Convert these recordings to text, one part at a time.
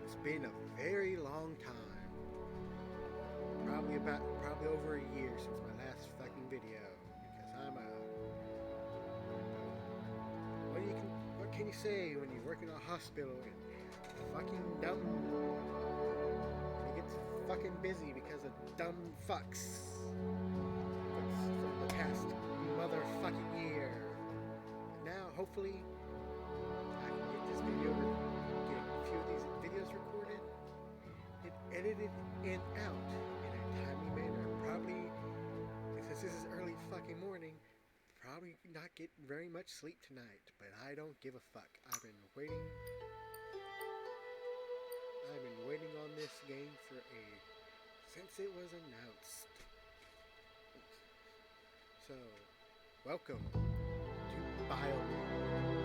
It's been a very long time. Probably over a year since my last fucking video. Because I'm a... What can you say when you work in a hospital and fucking dumb... When it gets fucking busy because of dumb fucks. From the past motherfucking year. And now, hopefully, I can get this video, get a few of these videos recorded and edited and out in a timely manner. Probably, since this is early fucking morning, probably not get very much sleep tonight, but I don't give a fuck. I've been waiting on this game since it was announced. So, welcome to Biomutant.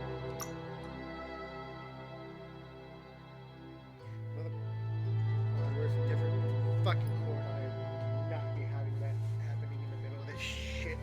Where's a different fucking chord? I will not be having that happening in the middle of this shit.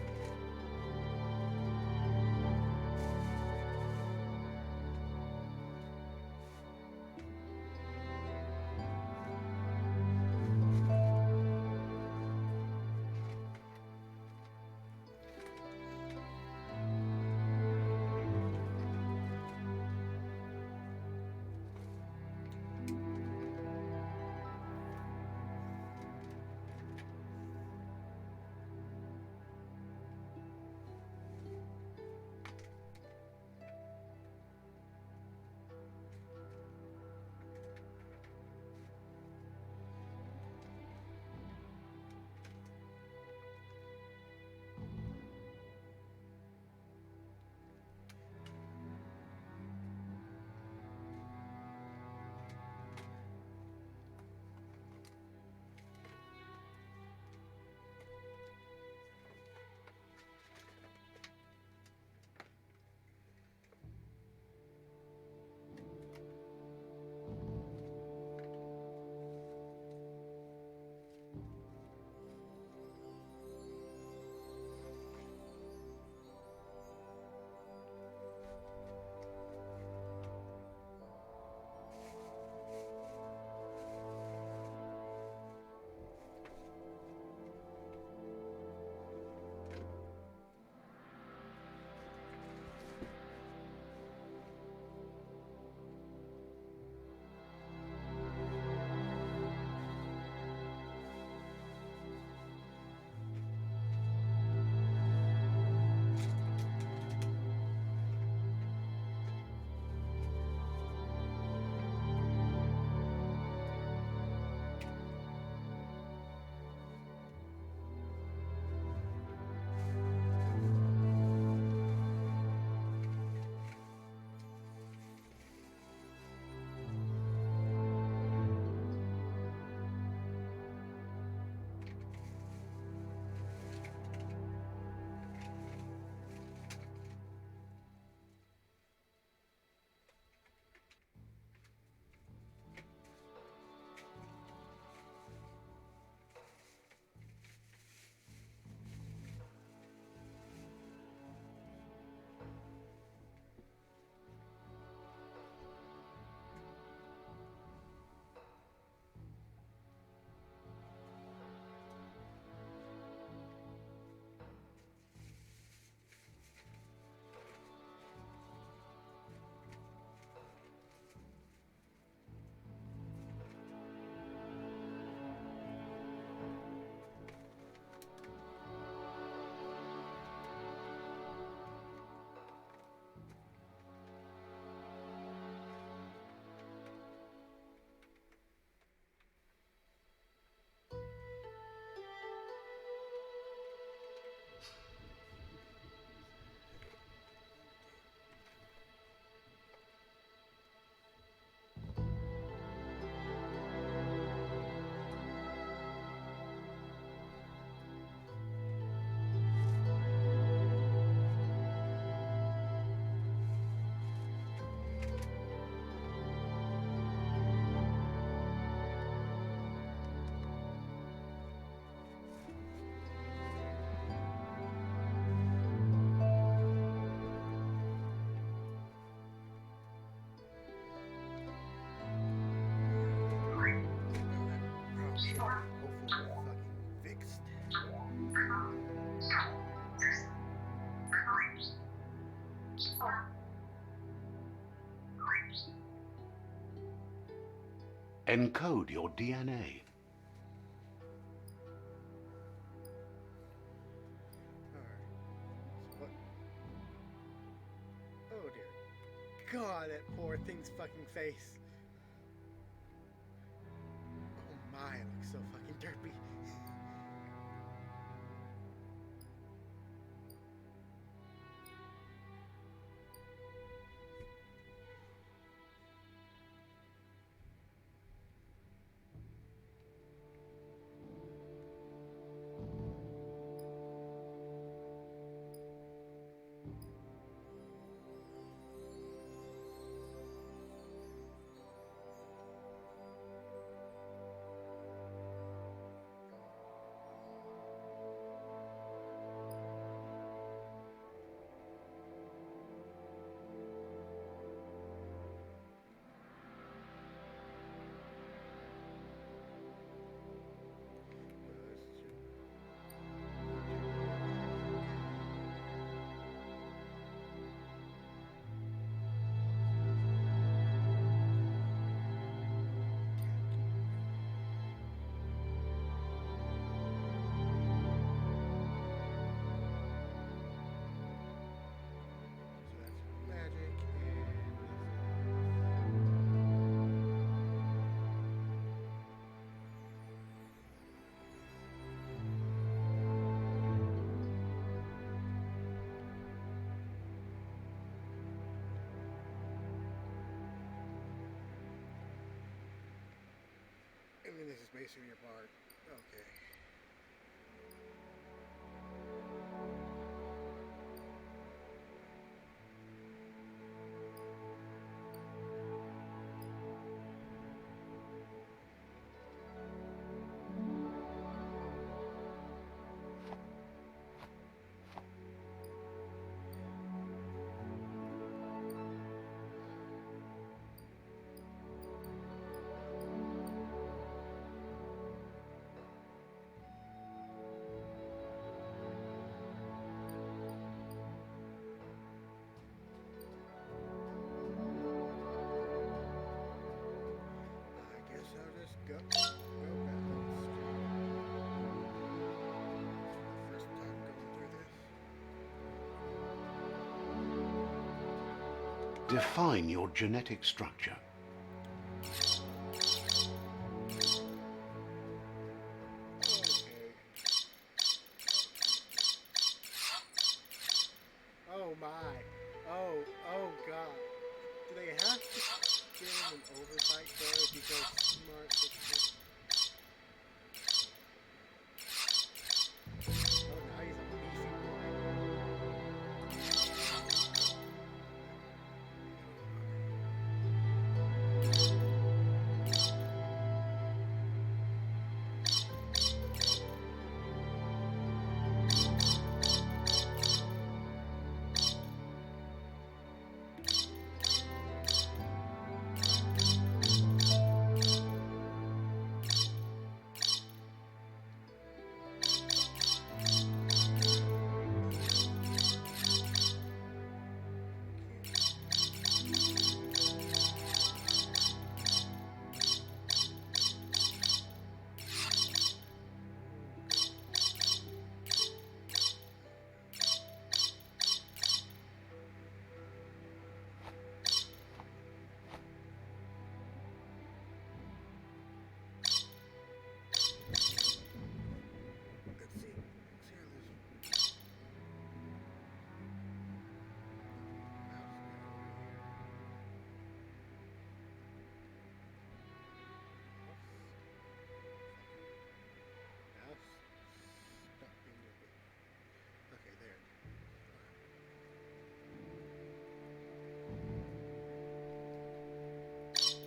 Encode your DNA. Alright. So what? Oh dear. God, that poor thing's fucking face. Oh my, it looks so fucking derpy. And then this is masonry apart. Okay. Go balanced. First time going through this. Define your genetic structure. Okay. Oh my. Oh god. Do they have to give him an oversight there if he goes smart? Oh, now he's a beefy boy.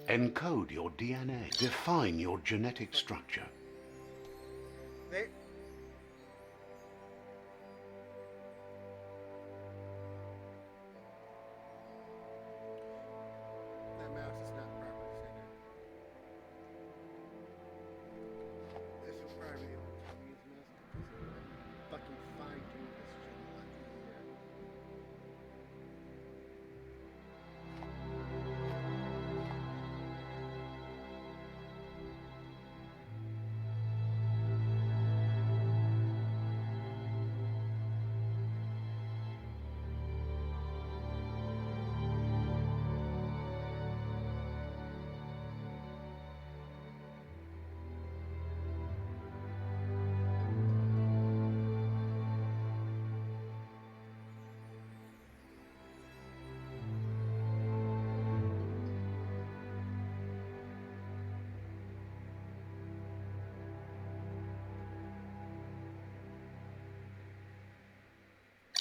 Encode your DNA. Define your genetic structure. There. That mouse is not properly centered. This will probably be able to tell me his mouse because fucking fine tune this shit a lot easier.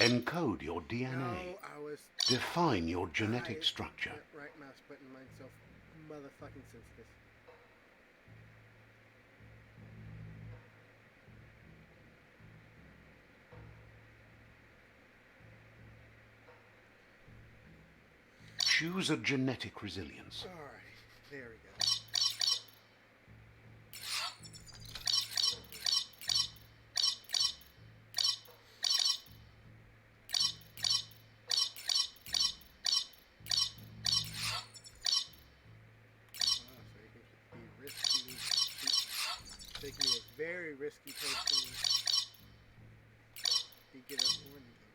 Encode your DNA. No, I was Define your genetic structure. right mouse button myself motherfucking sensitive. Choose a genetic resilience. Alright, there we go. Make me a very risky person. Be good at one thing.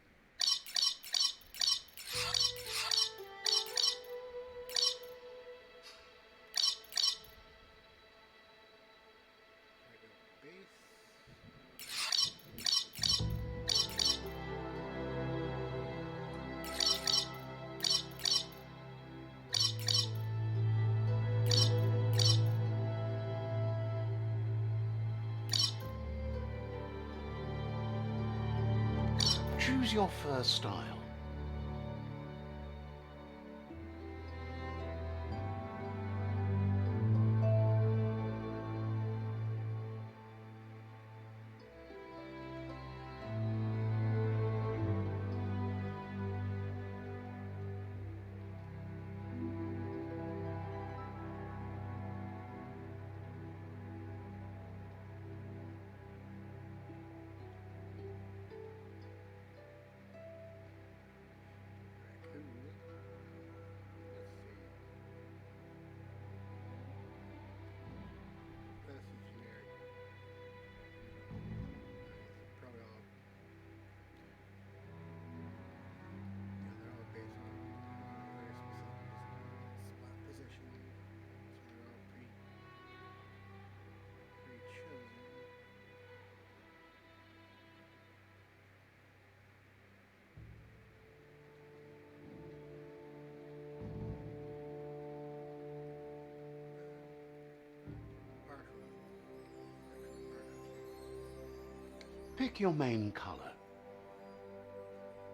Base. Choose your first style. Pick your main color.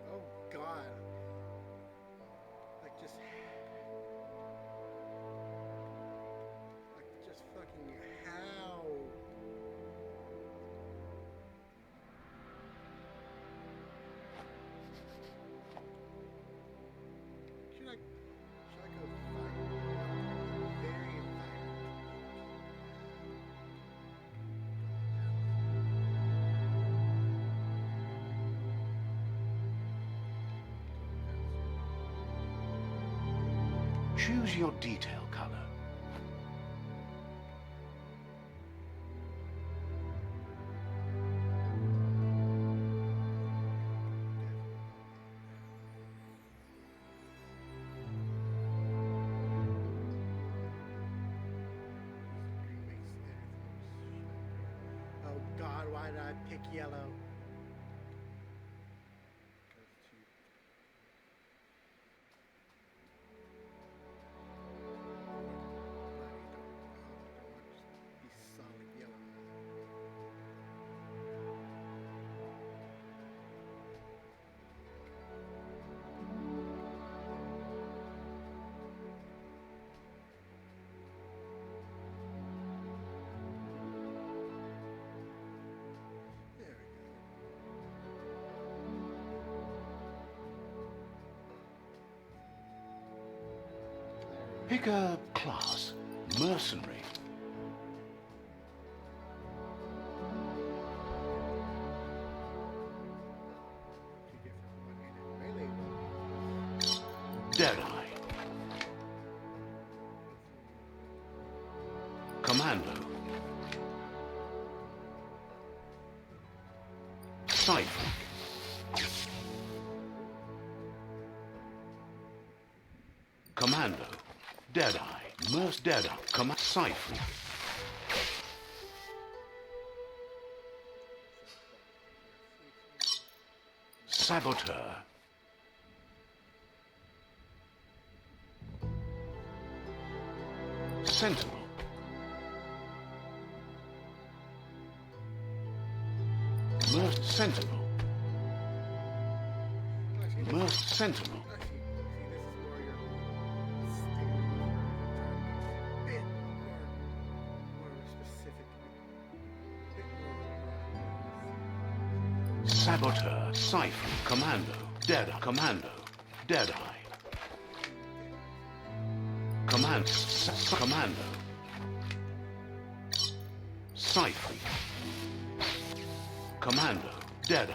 Oh God! Like just fucking how? Should I go fight? Very violent. Choose your detail color. Oh God, why did I pick yellow? Pick a class. Mercenary. Deadeye. Commando. Cypher. Commando. Deadeye. Deadeye. Cypher. Saboteur. Sentinel. Sentinel. Sentinel. Actually, see, this is more your standard bit more specific, bit more. Saboteur, Siphon, Commando, Deadeye, Commando, Deadeye. Commando, Siphon, Commando, Deadeye.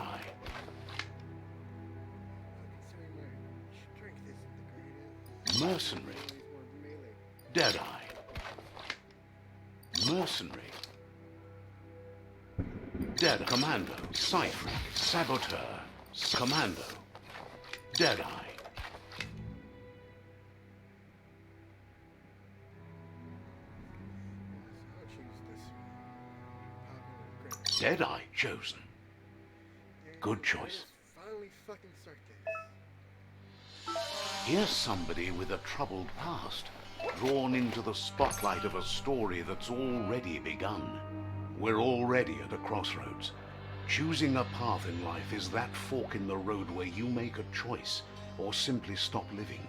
Considering my strength isn't the greatest. Mercenary, Always more melee. Deadeye. Mercenary. Dead Commando, Siphon, Saboteur, Commando, Deadeye. I'll choose this popular Deadeye chosen. grip. Good choice. Let's finally fucking start this. Here's somebody with a troubled past, drawn into the spotlight of a story that's already begun. We're already at a crossroads. Choosing a path in life is that fork in the road where you make a choice or simply stop living.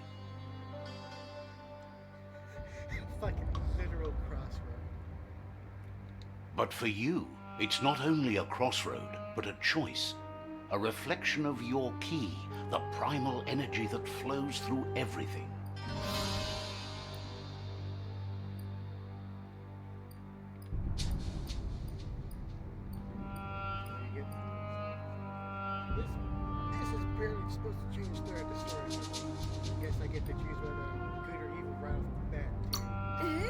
Fucking literal crossroad. But for you, it's not only a crossroad, but a choice. A reflection of your key, the primal energy that flows through everything. You get this is apparently supposed to change throughout the story. I guess I get to choose whether good or evil right off the bat too.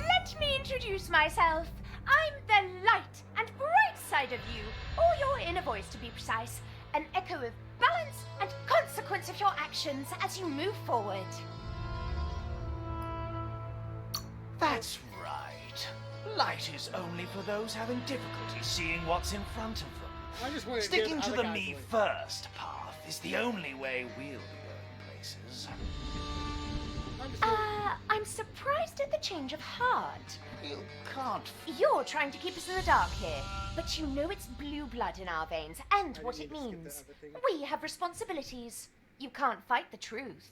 Let me introduce myself. I'm the light and bright side of you, or your inner voice to be precise, an echo of balance and consequence of your actions as you move forward. That's right. Light is only for those having difficulty seeing what's in front of them. I just want to Sticking get to other the guys' me voice. first path is the only way we'll be going places. I'm just I'm surprised at the change of heart. You can't. You're trying to keep us in the dark here, but you know it's blue blood in our veins and I what didn't it mean to skip means. that other thing. We have responsibilities. You can't fight the truth.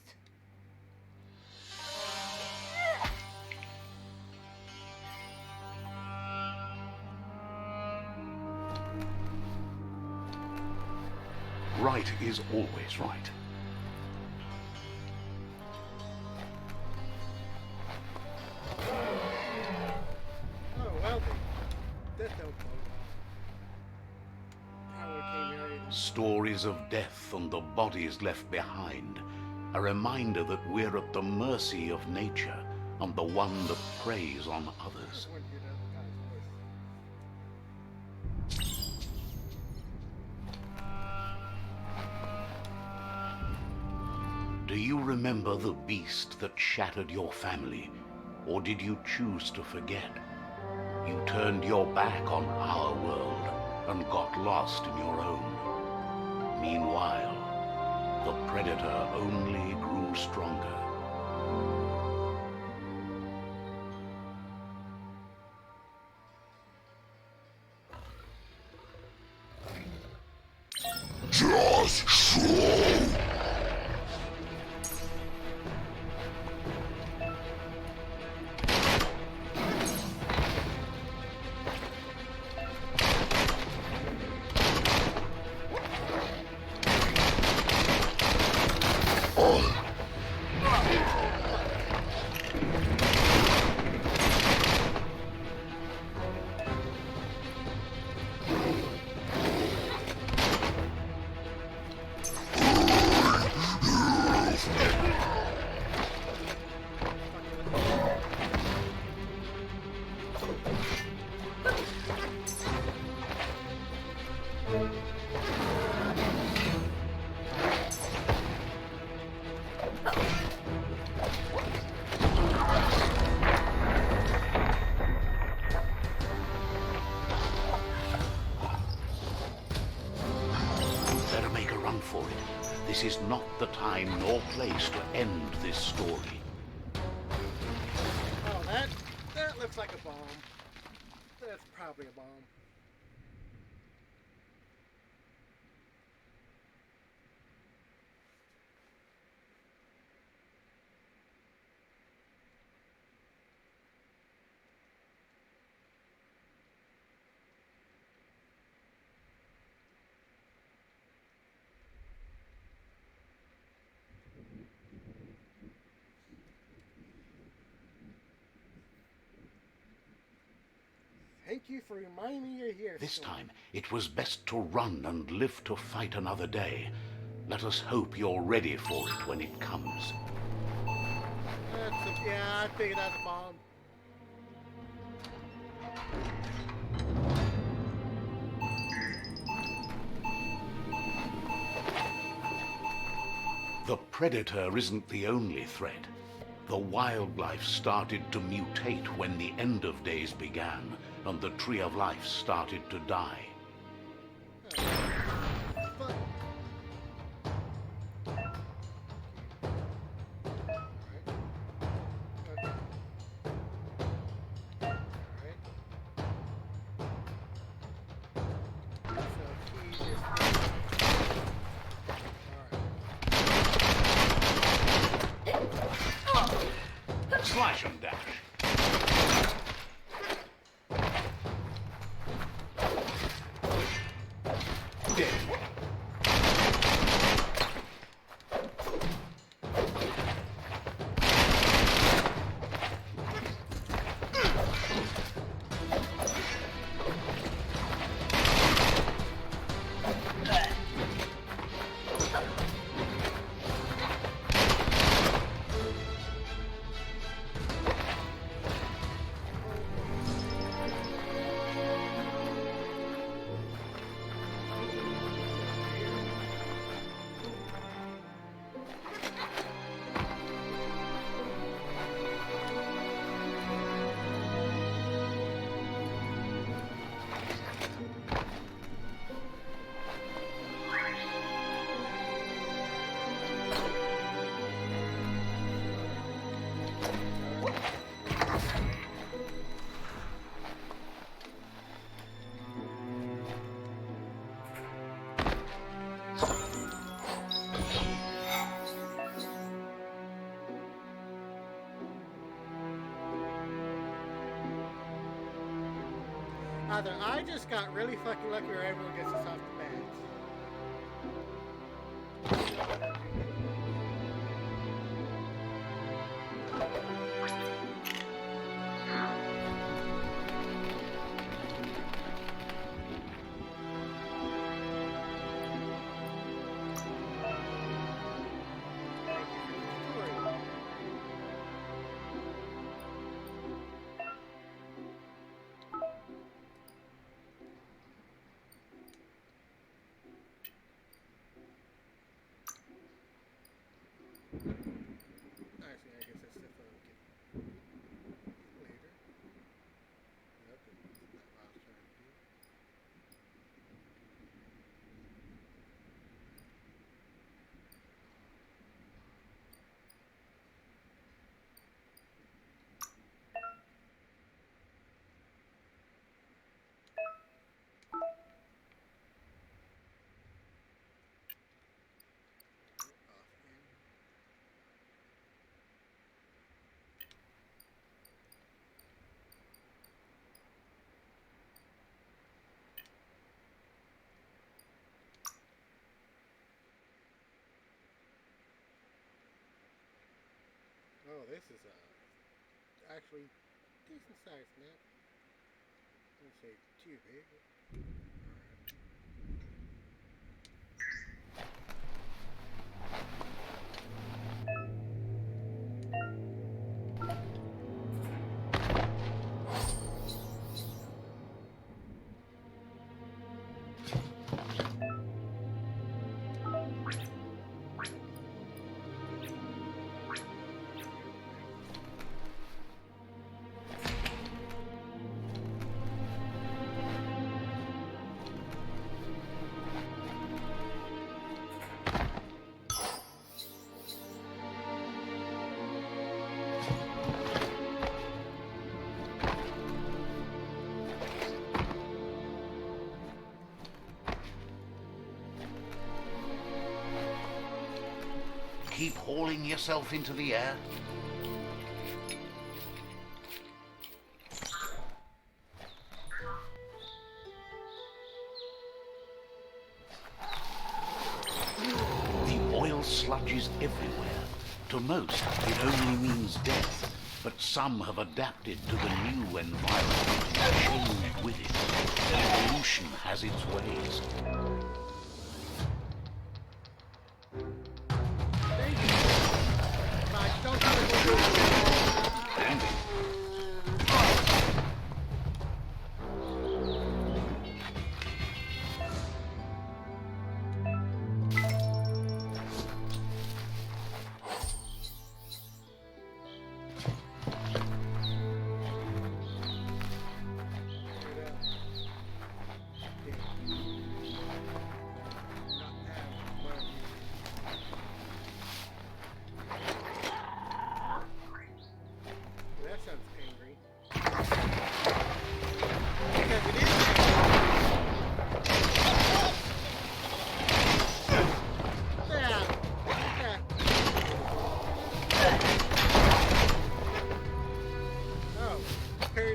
Right is always right. oh well then. That don't bode. Probably came earlier than Stories of death and the bodies left behind. A reminder that we're at the mercy of nature and the one that preys on I others. just wanted to hear the other guy's voice. Do you remember the beast that shattered your family? Or did you choose to forget? You turned your back on our world and got lost in your own. Meanwhile, the predator only grew stronger. Better make a run for it. This is not the time nor place to end this story. Oh, that looks like a bomb. That's probably a bomb. Thank you for reminding me you're here. This Storm. time, it was best to run and live to fight another day. Let us hope you're ready for it when it comes. Yeah, I figured that's a bomb. The Predator isn't the only threat. The wildlife started to mutate when the end of days began, and the Tree of Life started to die. Fuck. Slash and dash. Dead. Either I just got really fucking lucky or everyone gets us off the bat. Actually, I guess that's stuff I'll get later. Yep, that's what I was trying to do. Oh, this is actually decent sized map. I wouldn't say too big. Keep hauling yourself into the air. The oil sludge is everywhere. To most, it only means death. but some have adapted to the new environment and changed with it. Evolution has its ways.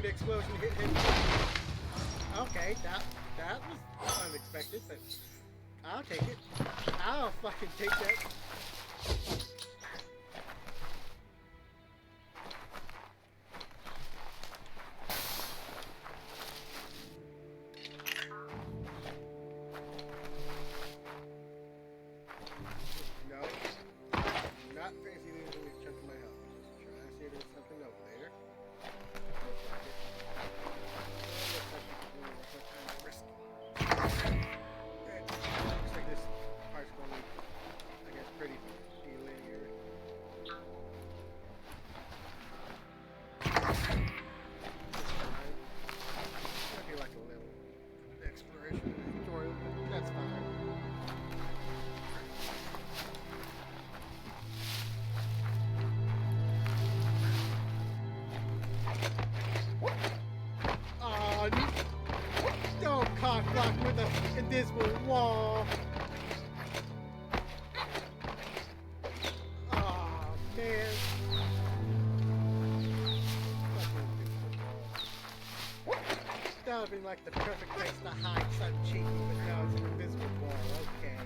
Explosion hit him. Okay, that was unexpected, but I'll take it. I'll fucking take that. No, not fancy losing a chunk of my health. Just trying to see if there's something over there. Looks like this part's going to be, I guess, pretty linear. Might be like a little exploration tutorial. That's fine. Oh, don't cock block with an invisible wall. Oh man. That would have been like the perfect place to hide something cheeky, but now it's an invisible wall. Okay.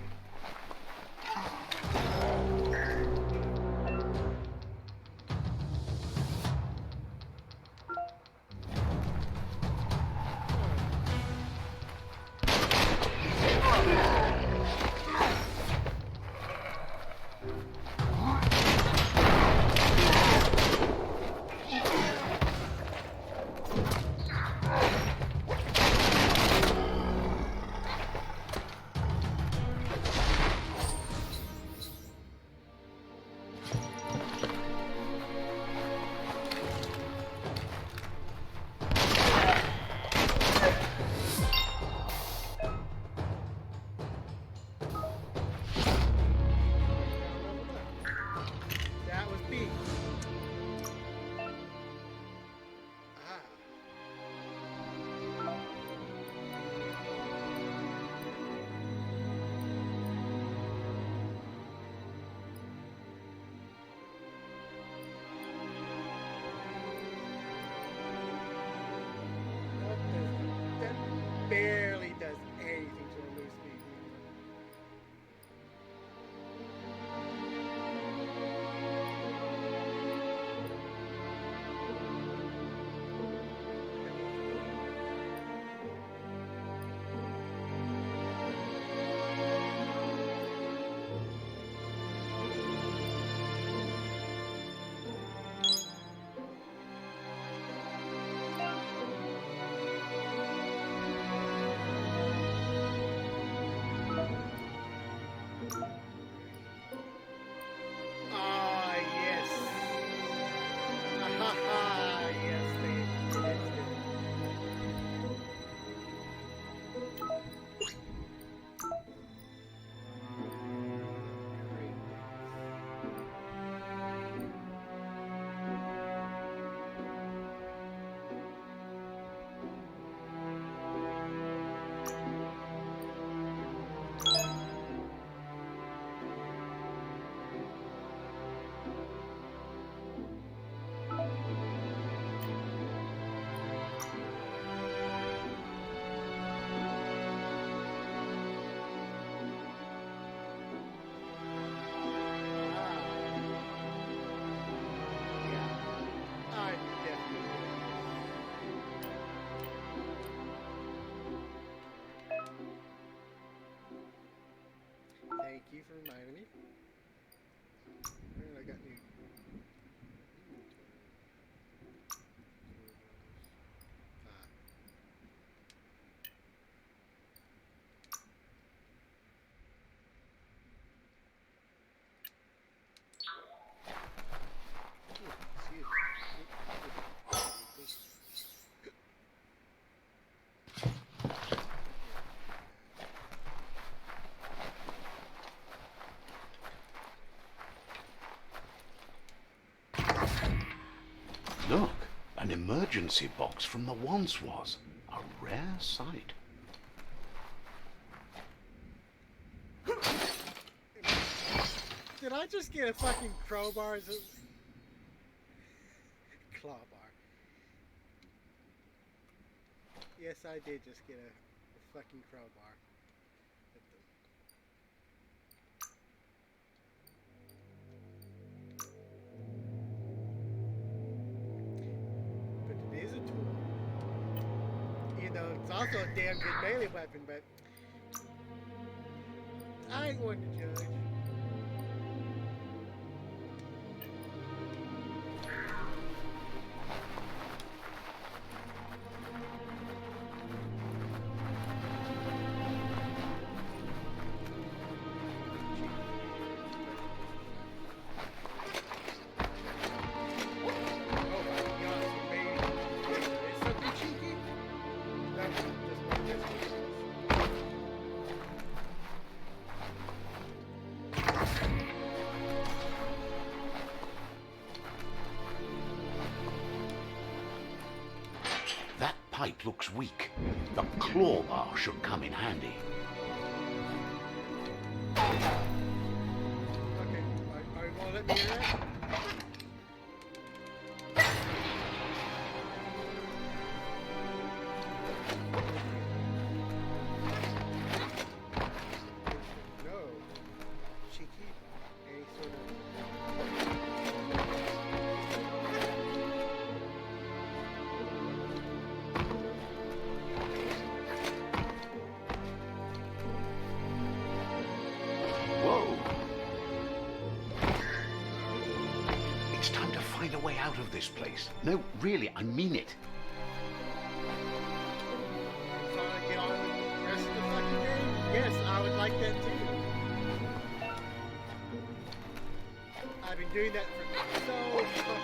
Look, an emergency box from the once was. A rare sight. Did I just get a fucking crowbar as a clawbar? Yes, I did just get a fucking crowbar. But it is a tool. You know, it's also a damn good melee weapon, but I ain't one to judge. That pipe looks weak. The claw bar should come in handy. Okay, are you gonna let me in there? No. Cheeky. Any sort of... Whoa! It's time to find a way out of this place. No, really, I mean it. Trying to get on with the rest of the fucking game? Yes, I would like that too. I've been doing that for so fucking long.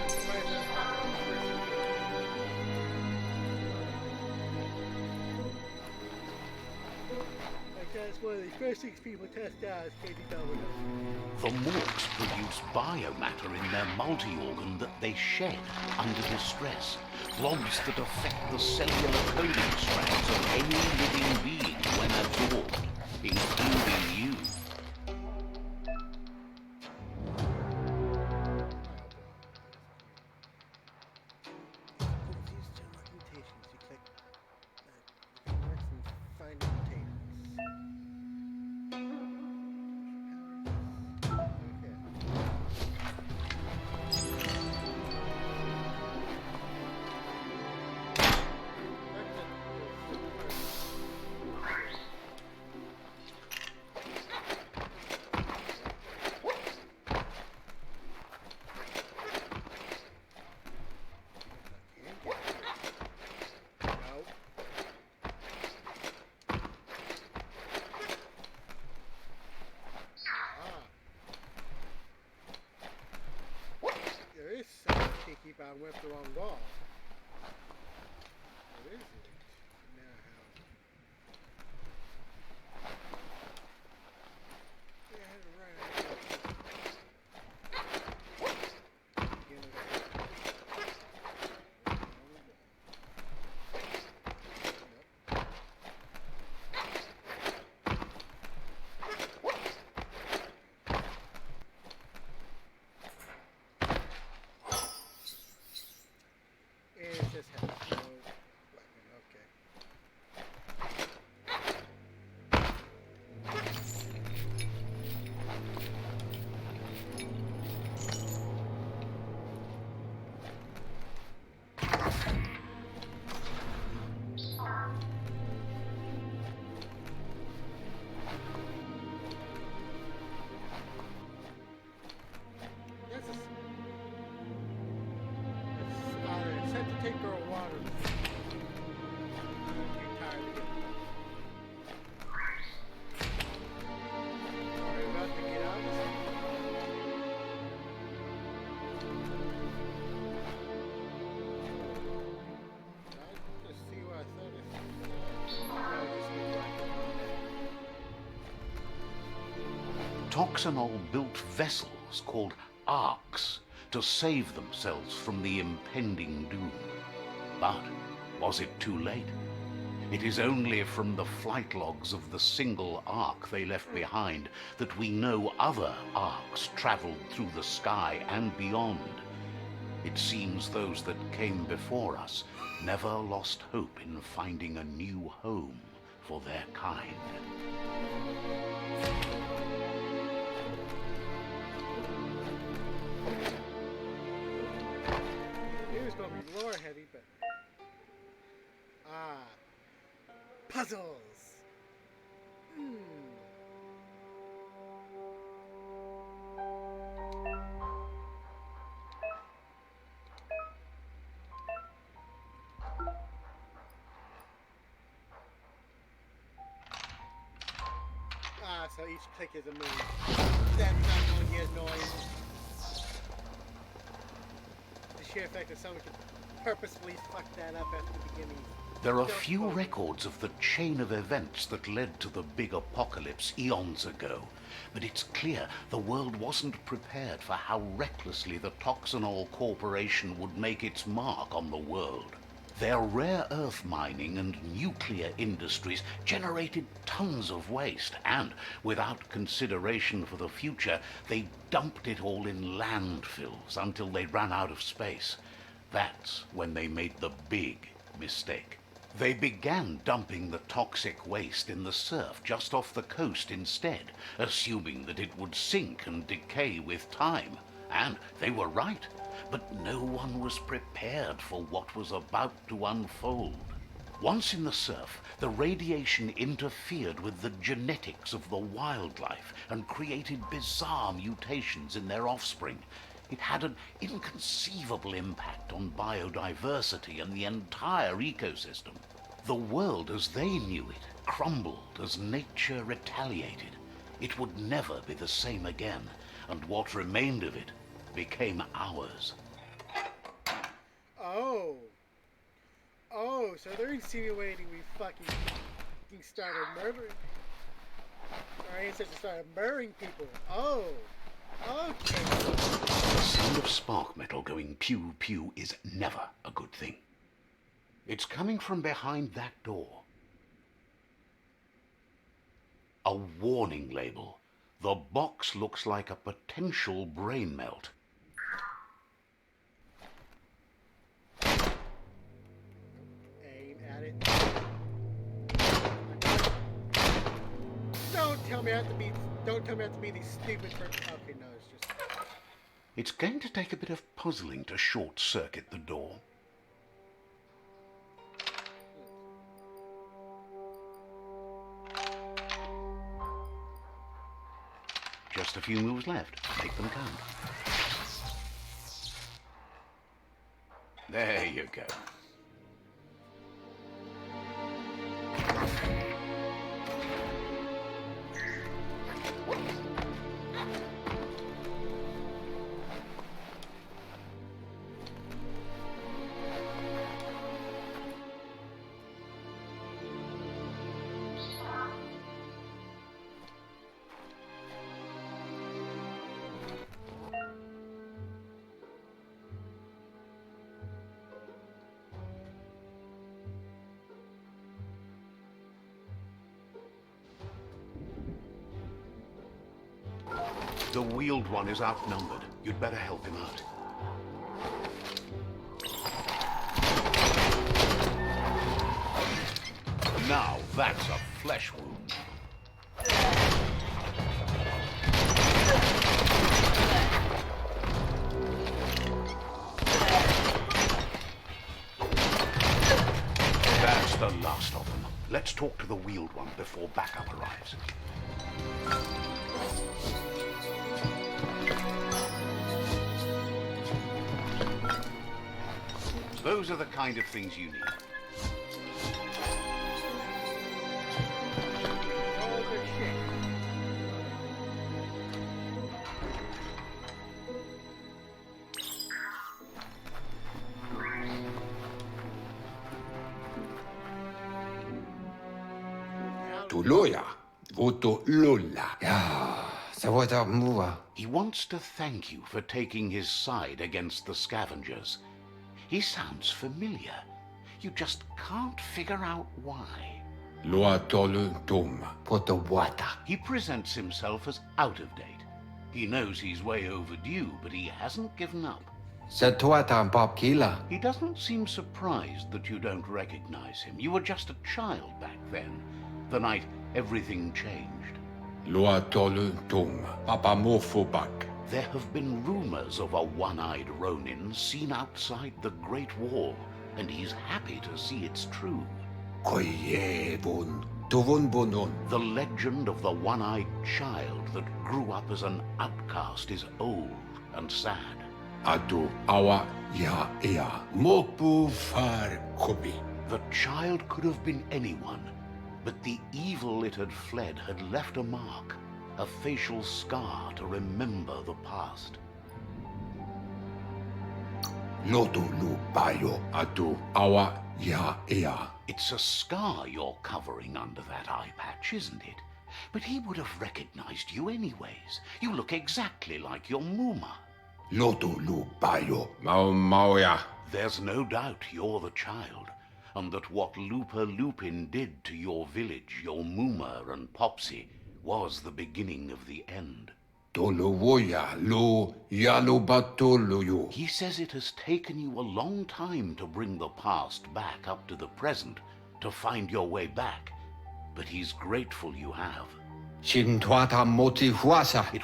I'm surprised that's not the first thing. Like that's one of the first things people test out is KBW. The MORKS produce biomatter in their multi-organ that they shed under distress. Blobs that affect the cellular coding strands of any living being when absorbed, including you. Use general mutations. You click works and find mutations. There is something cheeky, but I went the wrong wall. What is it? Now how? Yeah, right. It just has no weapon, okay. This is set to take girl water. Get tired of it. Are you about to get out? I just see what I thought it no, just Toxanol-built vessels called arcs to save themselves from the impending doom. But was it too late? It is only from the flight logs of the single ark they left behind that we know other arks traveled through the sky and beyond. It seems those that came before us never lost hope in finding a new home for their kind. It was going to be lore heavy, but... puzzles! So each click is a move. That's not going to get annoying. The sheer fact that someone could purposefully fuck that up at the beginning. There are few records of the chain of events that led to the big apocalypse eons ago, but it's clear the world wasn't prepared for how recklessly the Toxanol Corporation would make its mark on the world. Their rare earth mining and nuclear industries generated tons of waste, and without consideration for the future, they dumped it all in landfills until they ran out of space. That's when they made the big mistake. They began dumping the toxic waste in the surf just off the coast instead, assuming that it would sink and decay with time. And they were right. But no one was prepared for what was about to unfold. Once in the surf, the radiation interfered with the genetics of the wildlife and created bizarre mutations in their offspring. It had an inconceivable impact on biodiversity and the entire ecosystem. The world as they knew it crumbled as nature retaliated. It would never be the same again, and what remained of it became ours. Oh, so they're insinuating we fucking started murdering. Our ancestors started murdering people. Oh, okay. The sound of spark metal going pew pew is never a good thing. It's coming from behind that door. A warning label. The box looks like a potential brain melt. Aim at it. Don't tell me I have to be these stupid okay, no, it's just... It's going to take a bit of puzzling to short-circuit the door. Just a few moves left. Make them count. There you go. The wheeled one is outnumbered. You'd better help him out. Now that's a flesh wound. That's the last of them. Let's talk to the wheeled one before backup arrives. Those are the kind of things you need. Tuloja, voto Lola. Ja, He wants to thank you for taking his side against the scavengers. He sounds familiar. You just can't figure out why. He presents himself as out of date. He knows he's way overdue, but he hasn't given up. He doesn't seem surprised that you don't recognize him. You were just a child back then, the night everything changed. There have been rumors of a one-eyed Ronin seen outside the Great Wall, and he's happy to see it's true. The legend of the one-eyed child that grew up as an outcast is old and sad. The child could have been anyone, but the evil it had fled had left a mark, a facial scar to remember the past. It's a scar you're covering under that eye patch, isn't it? But he would have recognized you anyways. You look exactly like your Muma. There's no doubt you're the child, and that what Lupa Lupin did to your village, your Muma and Popsy, was the beginning of the end. He says it has taken you a long time to bring the past back up to the present, to find your way back, but he's grateful you have. It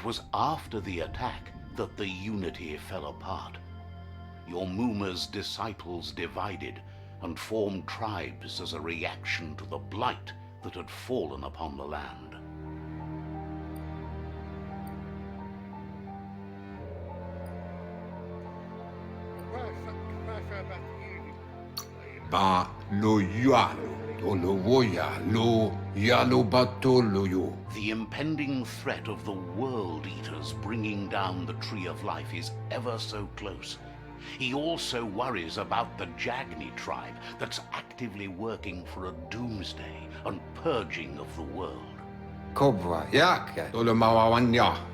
was after the attack that the unity fell apart. Your Muma's disciples divided and formed tribes as a reaction to the blight that had fallen upon the land. The impending threat of the World Eaters bringing down the Tree of Life is ever so close. He also worries about the Jagni tribe that's actively working for a doomsday and purging of the world.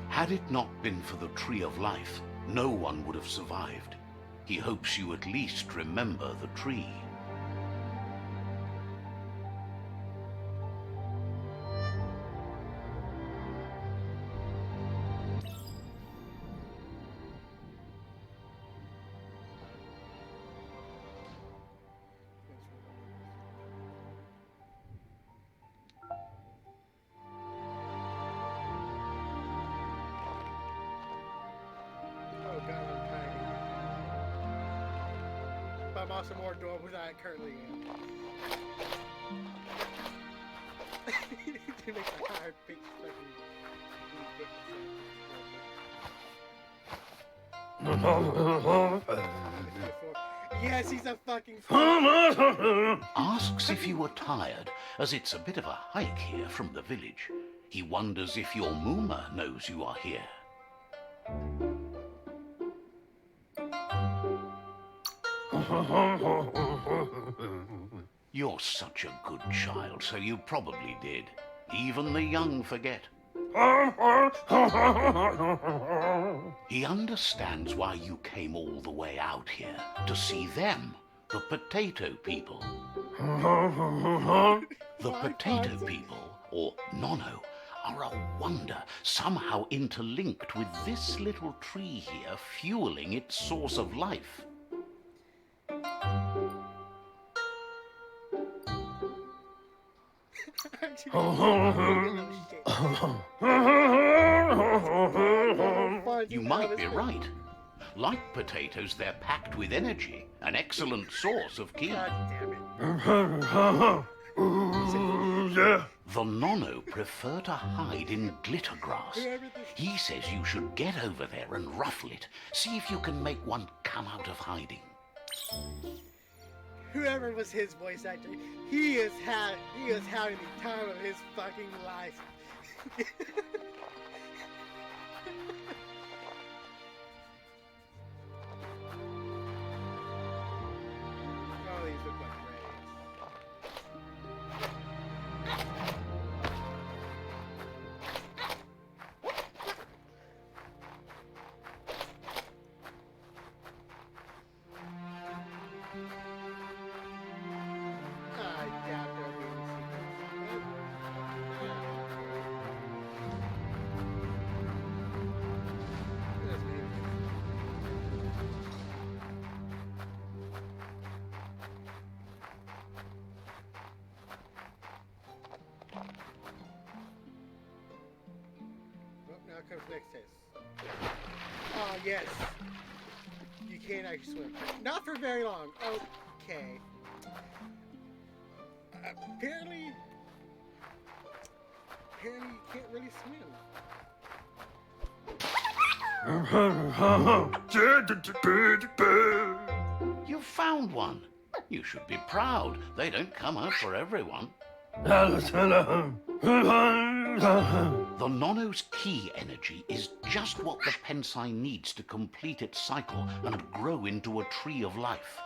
Had it not been for the Tree of Life, no one would have survived. He hopes you at least remember the tree. I'm also more adorable than I currently am. To make a higher pitch Yes, he's a fucking Asks if you were tired, as it's a bit of a hike here from the village. He wonders if your Muma knows you are here. You're such a good child, so you probably did. Even the young forget. He understands why you came all the way out here, to see them, the potato people. The potato people, or Nono, are a wonder, somehow interlinked with this little tree here, fueling its source of life. You might be right. Like potatoes, they're packed with energy, an excellent source of ki. God damn it. The Nono prefer to hide in glitter grass. He says you should get over there and ruffle it. See if you can make one come out of hiding. Whoever was his voice actor, he is having the time of his fucking life. Oh, these look like rays. What comes next test? Oh, yes. You can't actually swim. Not for very long. Okay. Apparently you can't really swim. You found one. You should be proud. They don't come out for everyone. The Nono's key energy is just what the Pensai needs to complete its cycle and grow into a tree of life.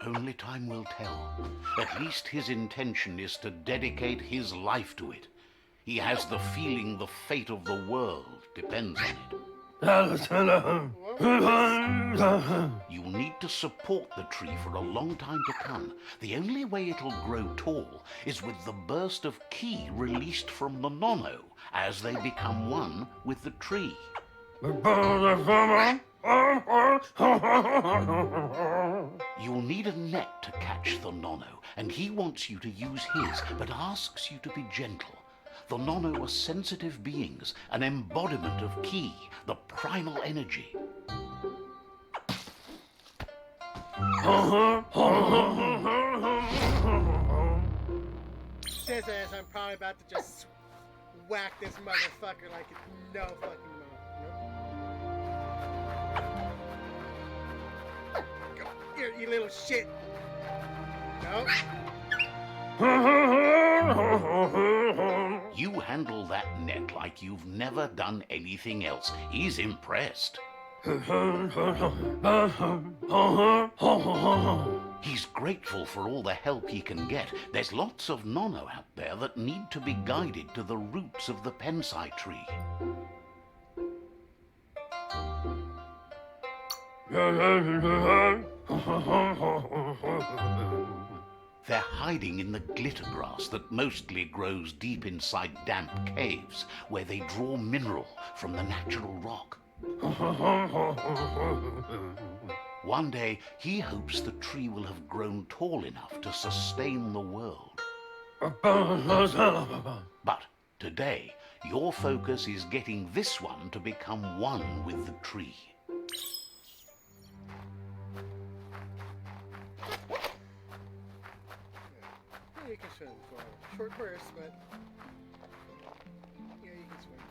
Only time will tell. At least his intention is to dedicate his life to it. He has the feeling the fate of the world depends on it. You'll need to support the tree for a long time to come. The only way it'll grow tall is with the burst of ki released from the Nono as they become one with the tree. You'll need a net to catch the Nono, and he wants you to use his, but asks you to be gentle. The Nono are sensitive beings, an embodiment of ki, the primal energy. Says as I'm probably about to just whack this motherfucker like it's no fucking mouth. Nope. Here, you little shit. Nope. You handle that net like you've never done anything else. He's impressed. He's grateful for all the help he can get. There's lots of Nono out there that need to be guided to the roots of the Pensai tree. They're hiding in the glitter grass that mostly grows deep inside damp caves, where they draw mineral from the natural rock. One day, he hopes the tree will have grown tall enough to sustain the world. But today, your focus is getting this one to become one with the tree. You can swim for a short burst, but yeah, you can swim.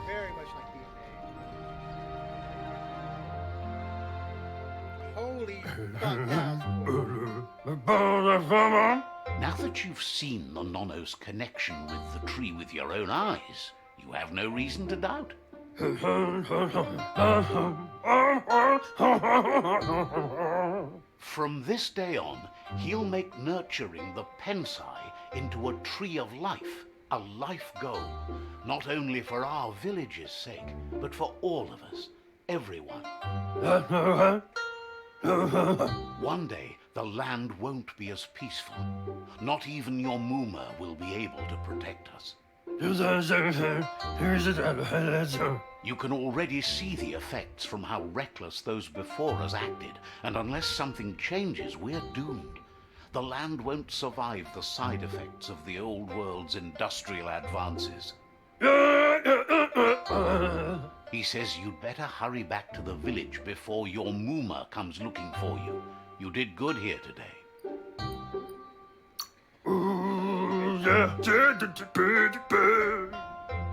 Very much like DNA. Holy fuck, Now that you've seen the Nono's connection with the tree with your own eyes, you have no reason to doubt. From this day on, he'll make nurturing the Pensai into a tree of life, a life goal, not only for our village's sake, but for all of us, everyone. One day, the land won't be as peaceful. Not even your Muma will be able to protect us. You can already see the effects from how reckless those before us acted, and unless something changes, we're doomed. The land won't survive the side effects of the old world's industrial advances. He says you'd better hurry back to the village before your Muma comes looking for you. You did good here today.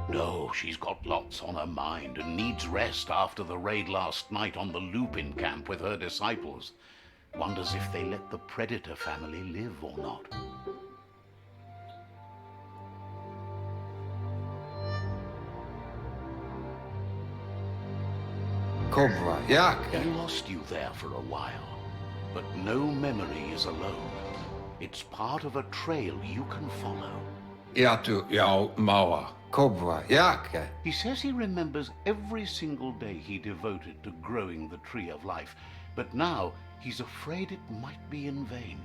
No, she's got lots on her mind and needs rest after the raid last night on the Lupin camp with her disciples. Wonders if they let the Predator family live or not. Cobra, Yak. He lost you there for a while, but no memory is alone. It's part of a trail you can follow. Iatu Yao Mawa. Cobra, Yak. He says he remembers every single day he devoted to growing the Tree of Life, but now he's afraid it might be in vain.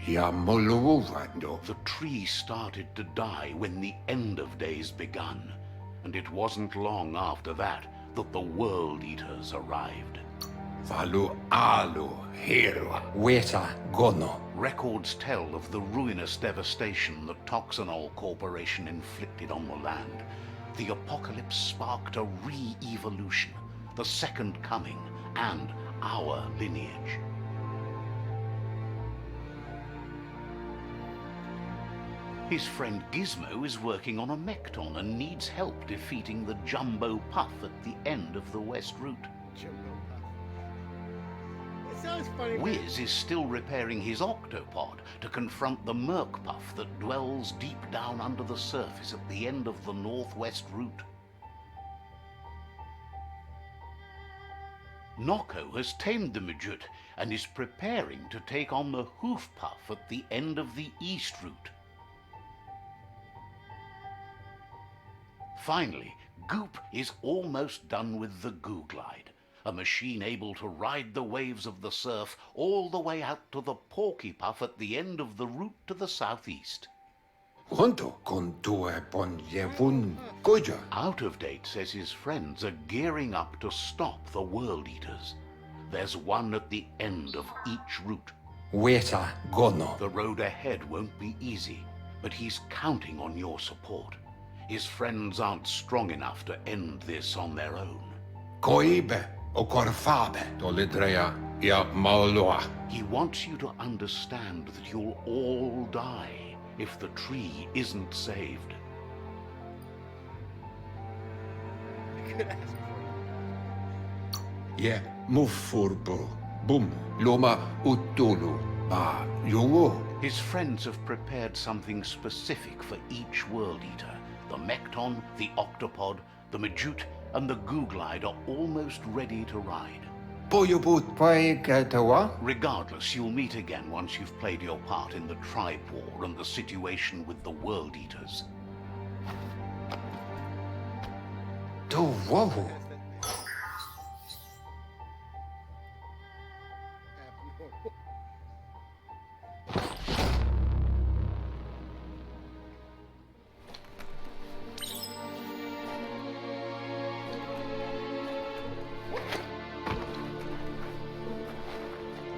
Ya Moluwando. The tree started to die when the end of days begun, and it wasn't long after that that the World Eaters arrived. Valu Alu Hero. Weta Gono. Records tell of the ruinous devastation the Toxanol Corporation inflicted on the land. The apocalypse sparked a re-evolution, the Second Coming, and our lineage. His friend Gizmo is working on a Mekton and needs help defeating the Jumbo Puff at the end of the West Route. Jumbo Puff. It sounds funny. Wiz is still repairing his octopod to confront the Merc Puff that dwells deep down under the surface at the end of the Northwest Route. Noko has tamed the Midget and is preparing to take on the Hoof Puff at the end of the East Route. Finally, Goop is almost done with the Goo Glide, a machine able to ride the waves of the surf all the way out to the Porky Puff at the end of the route to the southeast. Honto con tue ponjevun goja. Out of Date says his friends are gearing up to stop the World Eaters. There's one at the end of each route. Weta Gono. The road ahead won't be easy, but he's counting on your support. His friends aren't strong enough to end this on their own. Koibe o Korfabe. Dolidrea Ya Maulua. He wants you to understand that you'll all die if the tree isn't saved. Good ass point. Ye Mufurbo. Bum. Loma Utulu. Ba Yungu. His friends have prepared something specific for each World Eater. The Mekton, the Octopod, the Majute, and the Goo Glide are almost ready to ride. Boyobut Paikatawa. Regardless, you'll meet again once you've played your part in the Tribe War and the situation with the World Eaters. To Wowo. That's that abnormal.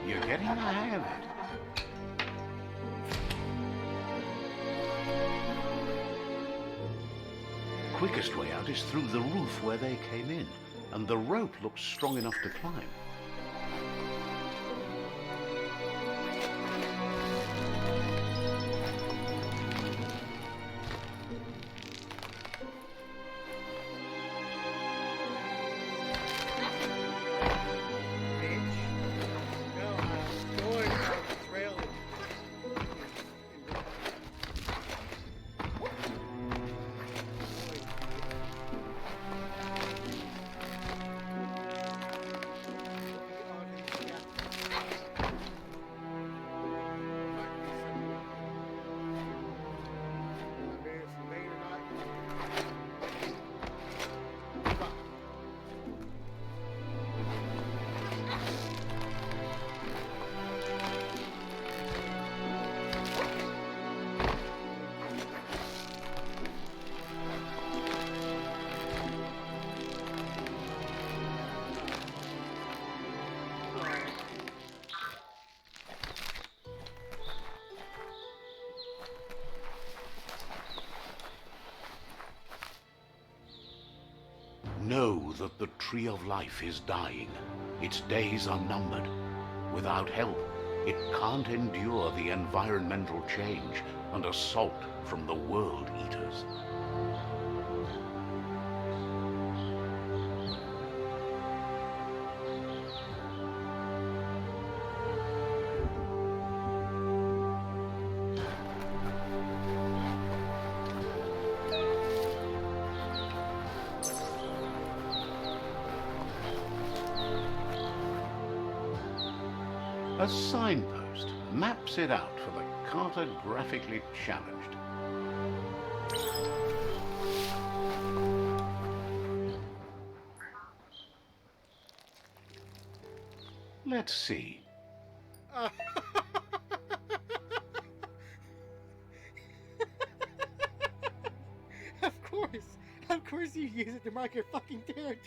You're getting the hang of it. Quickest way out is through the roof where they came in, and the rope looks strong enough to climb. Know that the Tree of Life is dying. Its days are numbered. Without help, it can't endure the environmental change and assault from the World Eaters. A signpost maps it out for the cartographically challenged. Let's see. Of course you use it to mark your fucking territory.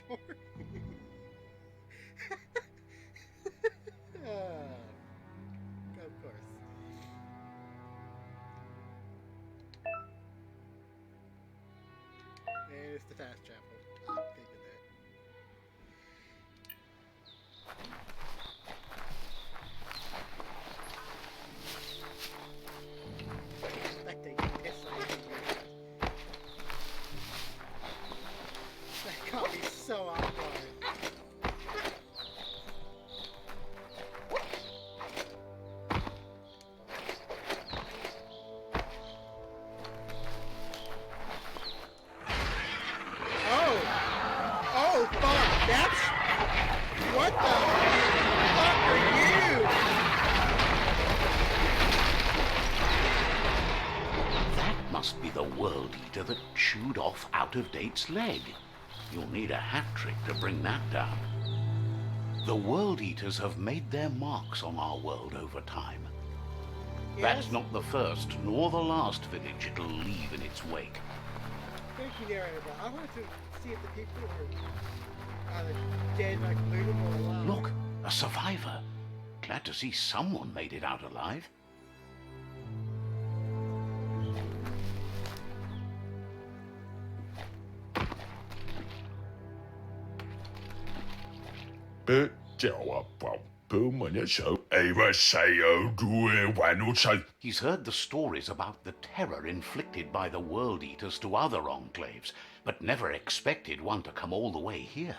Of course. And it's the fast travel. I'm thinking that. Like they piss on me. That caught me so off guard. Oh, fuck! That's... What the fuck are you? That must be the world eater that chewed off Out-of-Date's leg. You'll need a hat trick to bring that down. The world eaters have made their marks on our world over time. That's not the first nor the last village it'll leave in its wake. Thank you, narrator. I wanted to see if the people were either dead like Loom or alive. Look, a survivor. Glad to see someone made it out alive. He's heard the stories about the terror inflicted by the world eaters to other enclaves, but never expected one to come all the way here.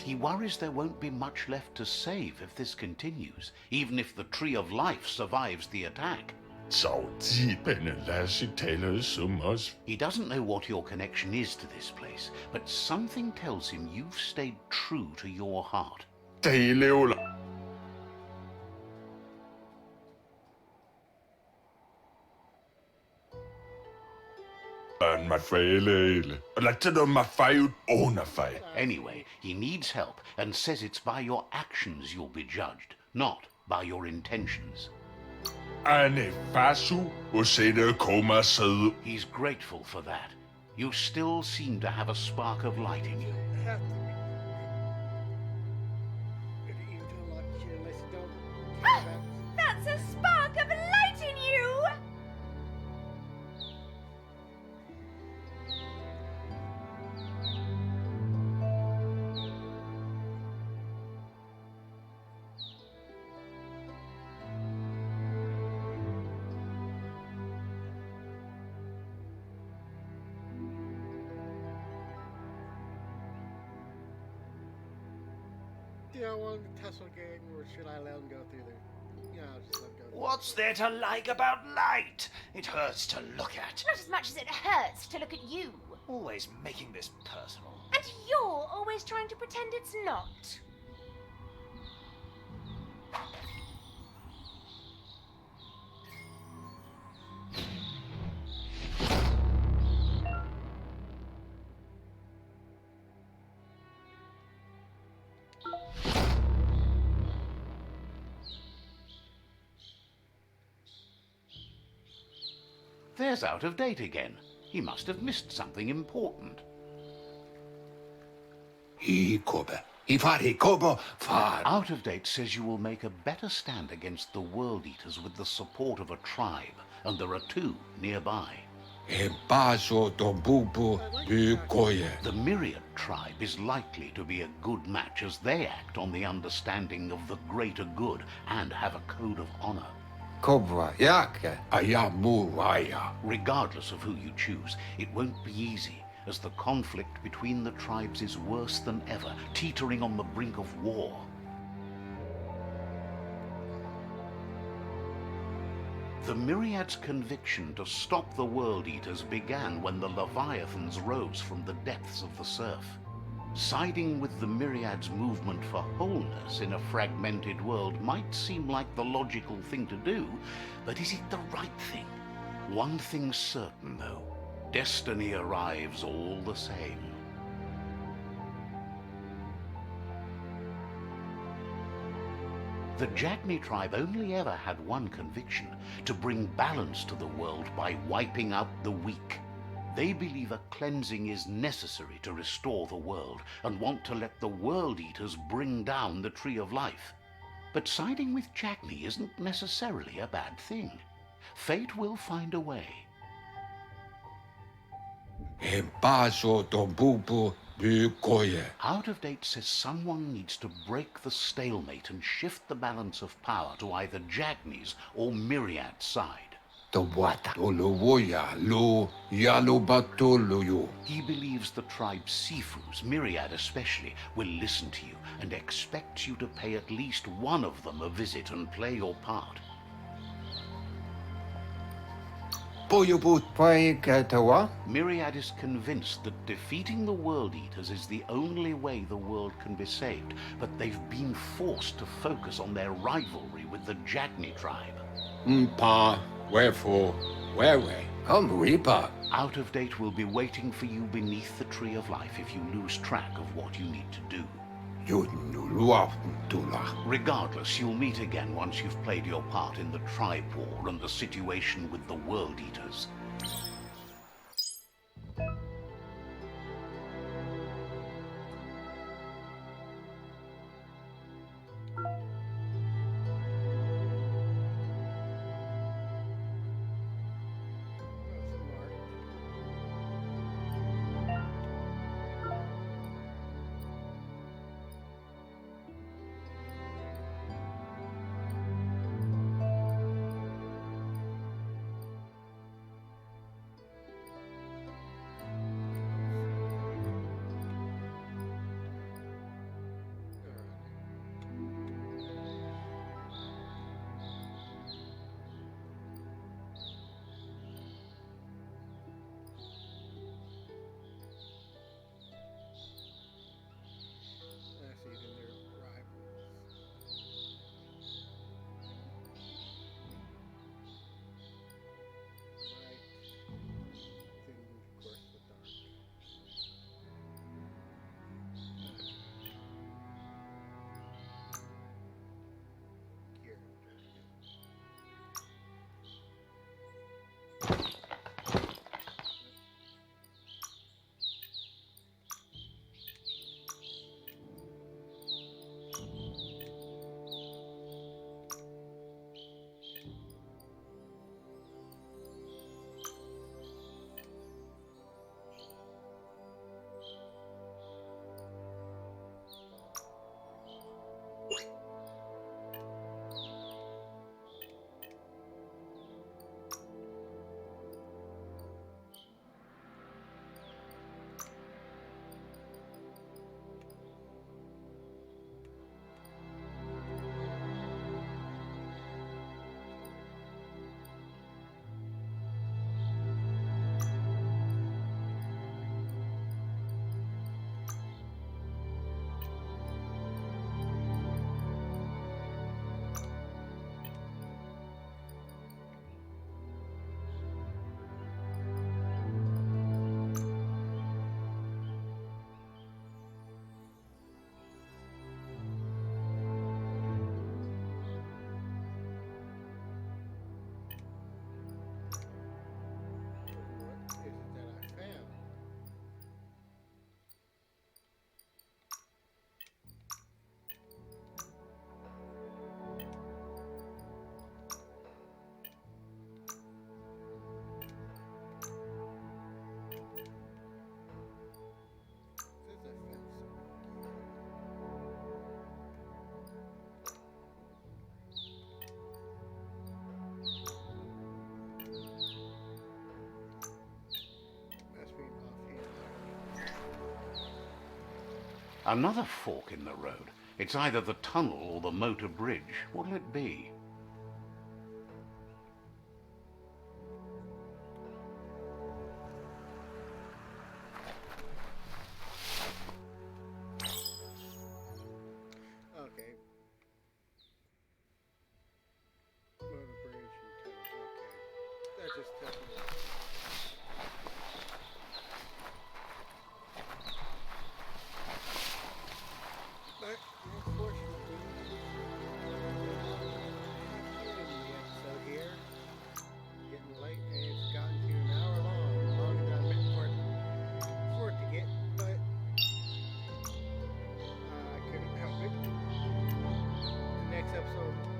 He worries there won't be much left to save if this continues, even if the Tree of Life survives the attack. He doesn't know what your connection is to this place, but something tells him you've stayed true to your heart. Anyway, he needs help and says it's by your actions you'll be judged, not by your intentions. He's grateful for that. You still seem to have a spark of light in you. Have to be. You do a lot of shit unless you don't care about. That's a spark of light in you! Do I want the tussle game or should I let him go through there? Yeah, I'll just let him go. What's there to like about light? It hurts to look at. Not as much as it hurts to look at you. Always making this personal. And you're always trying to pretend it's not. There's Out of Date again. He must have missed something important. Out of Date says you will make a better stand against the World Eaters with the support of a tribe, and there are two nearby. The Myriad tribe is likely to be a good match as they act on the understanding of the greater good and have a code of honor. Regardless of who you choose, it won't be easy, as the conflict between the tribes is worse than ever, teetering on the brink of war. The Myriad's conviction to stop the World Eaters began when the Leviathans rose from the depths of the surf. Siding with the Myriad's movement for wholeness in a fragmented world might seem like the logical thing to do, but is it the right thing? One thing's certain, though. Destiny arrives all the same. The Jagni tribe only ever had one conviction: to bring balance to the world by wiping out the weak. They believe a cleansing is necessary to restore the world, and want to let the World Eaters bring down the Tree of Life. But siding with Jagni isn't necessarily a bad thing. Fate will find a way. E baso to bubu bukoye. Out of Date says someone needs to break the stalemate and shift the balance of power to either Jagni's or Myriad's side. The wata. Tolo woya lo yalo batolo yo. He believes the tribe's Sifus, Myriad especially, will listen to you and expects you to pay at least one of them a visit and play your part. Boyo boot pai katawa. Myriad is convinced that defeating the World Eaters is the only way the world can be saved, but they've been forced to focus on their rivalry with the Jagni tribe. Mpa, wherefore, where? Come Reaper. Out of Date will be waiting for you beneath the Tree of Life if you lose track of what you need to do. You nulua tula. Regardless, you'll meet again once you've played your part in the tribe war and the situation with the World Eaters. Another fork in the road. It's either the tunnel or the motor bridge. What'll it be? just talking about. But unfortunately, in the episode here, getting late, and it's gotten to an hour long, longer than I meant for it to get, but I couldn't help it. The next episode